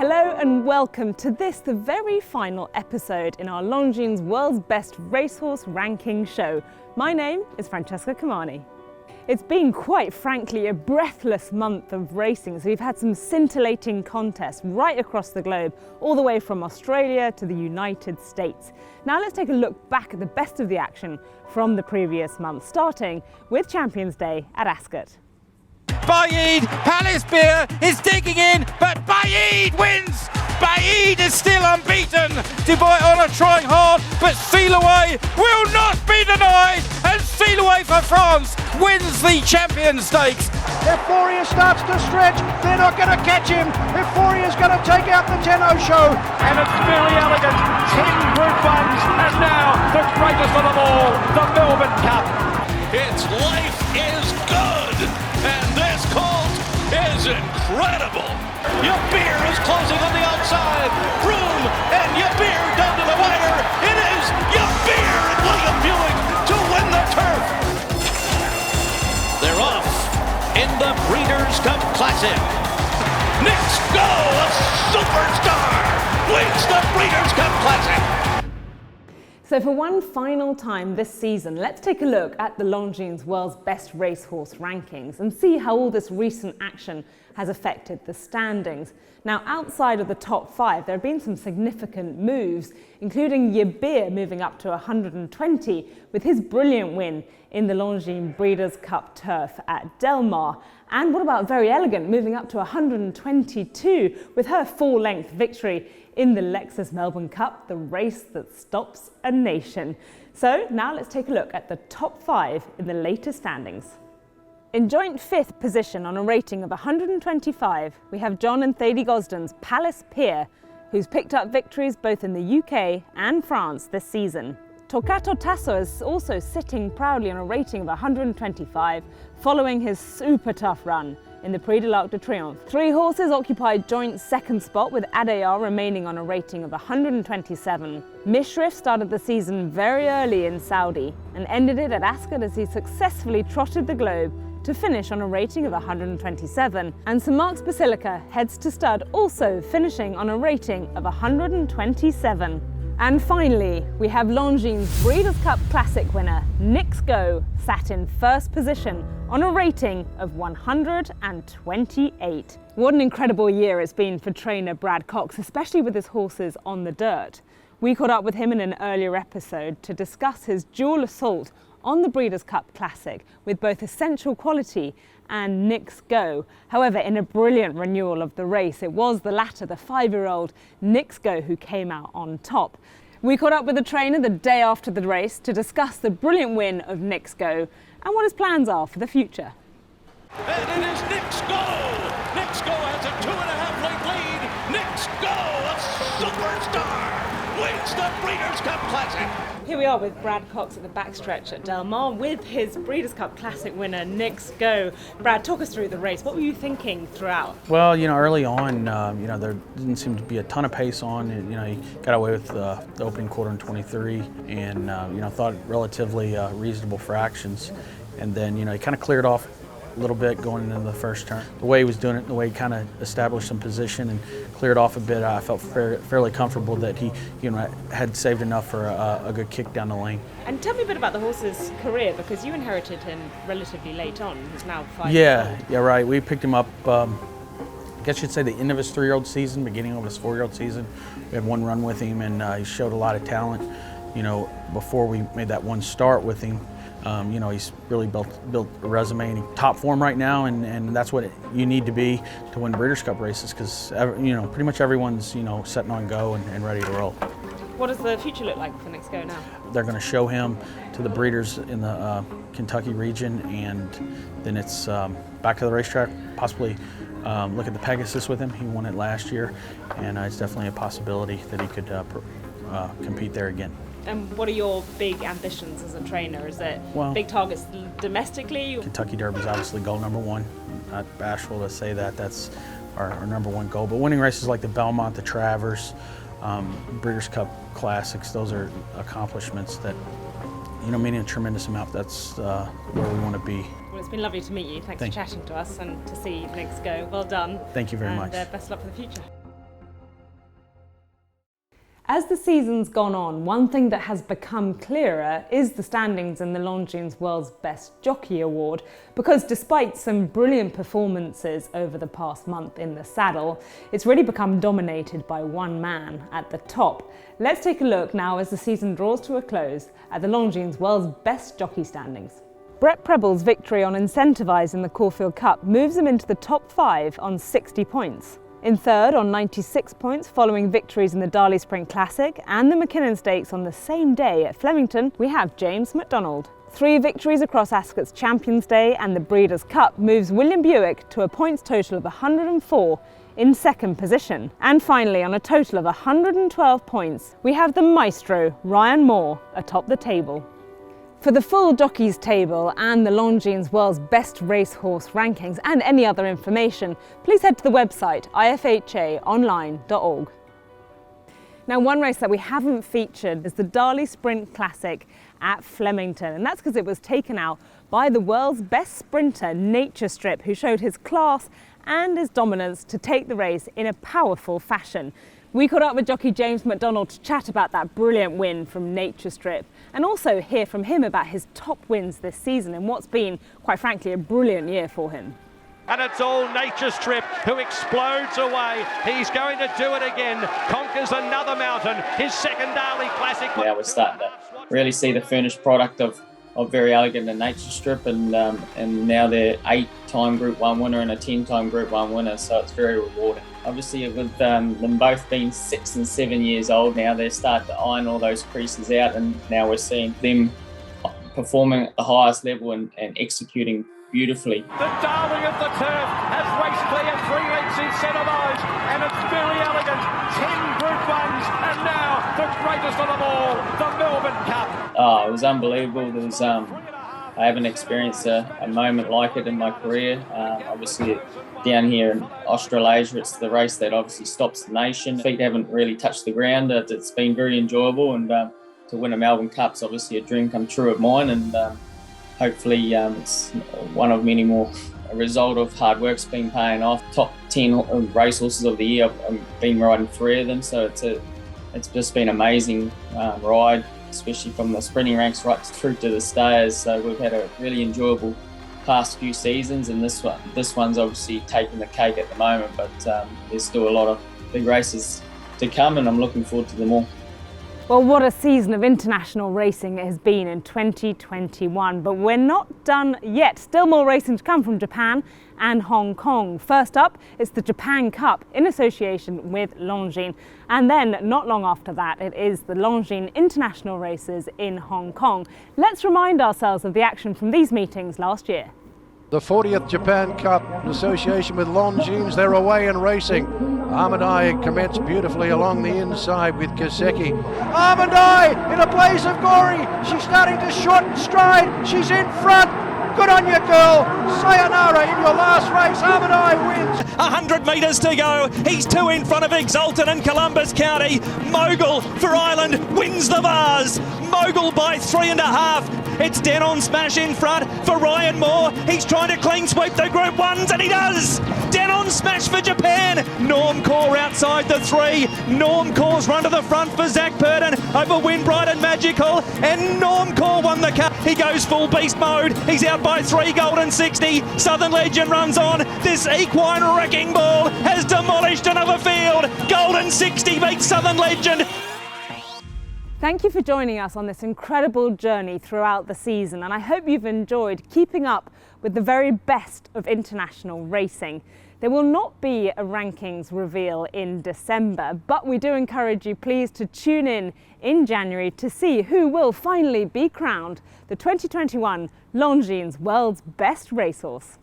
Hello and welcome to this, the very final episode in our Longines World's Best Racehorse Ranking show. My name is Francesca Kamani. It's been quite frankly a breathless month of racing, so we've had some scintillating contests right across the globe, all the way from Australia to the United States. Now let's take a look back at the best of the action from the previous month, starting with Champions Day at Ascot. Baid, Palace Beer is digging in, but Baid wins! Baid is still unbeaten. Dubai Honor trying hard, but Sealaway will not be denied, and Sealaway for France wins the Champions Stakes. Euphoria starts to stretch, they're not going to catch him. Euphoria's going to take out the Tenno show. And it's very elegant, 10 Group 1s, and now the greatest of them all, the Melbourne Cup. Its life is good, and this colt is incredible. Yabir is closing on the outside. Broom and Yabir down to the wire. It is Yabir and William Buick to win the turf. They're off in the Breeders' Cup Classic. Knicks Go, a superstar, wins the Breeders' Cup Classic. So for one final time this season, let's take a look at the Longines World's Best Racehorse Rankings and see how all this recent action has affected the standings. Now, outside of the top 5, there have been some significant moves, including Yabir moving up to 120 with his brilliant win in the Longines Breeders' Cup Turf at Del Mar. And what about Very Elegant moving up to 122 with her full-length victory in the Lexus Melbourne Cup, the race that stops a nation. So now let's take a look at the top 5 in the latest standings. In joint 5th position on a rating of 125, we have John and Thady Gosden's Palace Pier, who's picked up victories both in the UK and France this season. Torquato Tasso is also sitting proudly on a rating of 125, following his super tough run in the Prix de l'Arc de Triomphe. 3 horses occupied joint 2nd spot, with Adayar remaining on a rating of 127. Mishrif started the season very early in Saudi and ended it at Ascot as he successfully trotted the globe to finish on a rating of 127. And St Mark's Basilica heads to stud, also finishing on a rating of 127. And finally, we have Longines Breeders' Cup Classic winner Knicks Go sat in 1st position on a rating of 128. What an incredible year it's been for trainer Brad Cox, especially with his horses on the dirt. We caught up with him in an earlier episode to discuss his dual assault on the Breeders' Cup Classic with both Essential Quality and Knicks Go. However, in a brilliant renewal of the race, it was the latter, the 5-year-old Knicks Go, who came out on top. We caught up with the trainer the day after the race to discuss the brilliant win of Knicks Go and what his plans are for the future. And it is Knicks Go. Knicks Go has a 2.5-length lead. Knicks Go, a superstar, wins the Breeders' Cup Classic. Here we are with Brad Cox at the backstretch at Del Mar with his Breeders' Cup Classic winner, Knicks Go. Brad, talk us through the race. What were you thinking throughout? Well, early on, there didn't seem to be a ton of pace on. He got away with the opening quarter in 23 and, thought relatively reasonable fractions. And then, he kind of cleared off a little bit going into the first turn. The way he was doing it, the way he kind of established some position and cleared off a bit, I felt fairly comfortable that he had saved enough for a good kick down the lane. And tell me a bit about the horse's career, because you inherited him relatively late on. He's now 5 years old. Yeah, right. We picked him up, I guess you'd say the end of his 3-year-old season, beginning of his 4-year-old season. We had one run with him, and he showed a lot of talent. Before we made that one start with him, he's really built a resume, and he's top form right now, and that's what you need to be to win Breeders' Cup races, because pretty much everyone's setting on go and ready to roll. What does the future look like for Knicks Go now? They're going to show him to the breeders in the Kentucky region, and then it's back to the racetrack, possibly look at the Pegasus with him. He won it last year, and it's definitely a possibility that he could compete there again. And what are your big ambitions as a trainer? Is it big targets domestically? Kentucky Derby is obviously goal number 1. Not bashful to say that. That's our number 1 goal. But winning races like the Belmont, the Travers, Breeders' Cup Classics, those are accomplishments that, mean a tremendous amount. That's where we want to be. Well, it's been lovely to meet you. Thanks for chatting to us and to see Knicks Go. Well done. Thank you very much. And best of luck for the future. As the season's gone on, one thing that has become clearer is the standings in the Longines World's Best Jockey Award, because despite some brilliant performances over the past month in the saddle, it's really become dominated by one man at the top. Let's take a look now as the season draws to a close at the Longines World's Best Jockey standings. Brett Preble's victory on Incentivise in the Caulfield Cup moves him into the top 5 on 60 points. In third on 96 points following victories in the Darley Sprint Classic and the McKinnon Stakes on the same day at Flemington, we have James McDonald. 3 victories across Ascot's Champions Day and the Breeders' Cup moves William Buick to a points total of 104 in second position. And finally, on a total of 112 points, we have the maestro Ryan Moore atop the table. For the full jockeys table and the Longines World's Best Racehorse Rankings and any other information, please head to the website ifhaonline.org. Now, one race that we haven't featured is the Darley Sprint Classic at Flemington, and that's because it was taken out by the world's best sprinter, Nature Strip, who showed his class and his dominance to take the race in a powerful fashion. We caught up with jockey James McDonald to chat about that brilliant win from Nature Strip and also hear from him about his top wins this season and what's been, quite frankly, a brilliant year for him. And it's all Nature Strip who explodes away. He's going to do it again. Conquers another mountain. His second Darley Classic. Now we're starting to really see the finished product of Very Elegant and Nature Strip, and now they're 8-time Group 1 winner and a 10-time Group 1 winner, so it's very rewarding. Obviously, with them both being 6 and 7 years old now, they start to iron all those creases out, and now we're seeing them performing at the highest level and executing beautifully. The darling of the turf has raced clear 3 lengths instead of those, and it's Very Elegant, 10 Group 1s, and now the greatest of them all, the Melbourne Cup. Oh, it was unbelievable. There was, I haven't experienced a moment like it in my career. Obviously, down here in Australasia, it's the race that obviously stops the nation. Feet haven't really touched the ground. It's been very enjoyable, and to win a Melbourne Cup's obviously a dream come true of mine, and hopefully it's one of many more. A result of hard work's been paying off. Top 10 racehorses of the year, I've been riding 3 of them, so it's just been an amazing ride, especially from the sprinting ranks right through to the stayers. So we've had a really enjoyable past few seasons, and this one's obviously taking the cake at the moment, but there's still a lot of big races to come, and I'm looking forward to them all. Well, what a season of international racing it has been in 2021, but we're not done yet. Still more racing to come from Japan and Hong Kong. First up, it's the Japan Cup in association with Longines, and then not long after that, it is the Longines International Races in Hong Kong. Let's remind ourselves of the action from these meetings last year. The 40th Japan Cup in association with Longines. They're away and racing. Armadai commenced beautifully along the inside with Kaseki. Armadai in a blaze of glory. She's starting to shorten stride. She's in front. Good on you, girl. Sayonara in your last race. Armadai wins. 100 metres to go. He's 2 in front of Exultant and Columbus County. Mogul for Ireland wins the Vase. Mogul by 3.5. It's Denon Smash in front for Ryan Moore. He's trying to clean sweep the Group 1s, and he does. Denon Smash for Japan. Normcore outside the 3. Normcore's run to the front for Zach Purden over Windbright and Magical, and Normcore won the cup. He goes full beast mode. He's out by 3. Golden 60. Southern Legend runs on. This equine wrecking ball has demolished another field. Golden 60 beats Southern Legend. Thank you for joining us on this incredible journey throughout the season, and I hope you've enjoyed keeping up with the very best of international racing. There will not be a rankings reveal in December, but we do encourage you please to tune in January to see who will finally be crowned the 2021 Longines World's Best Racehorse.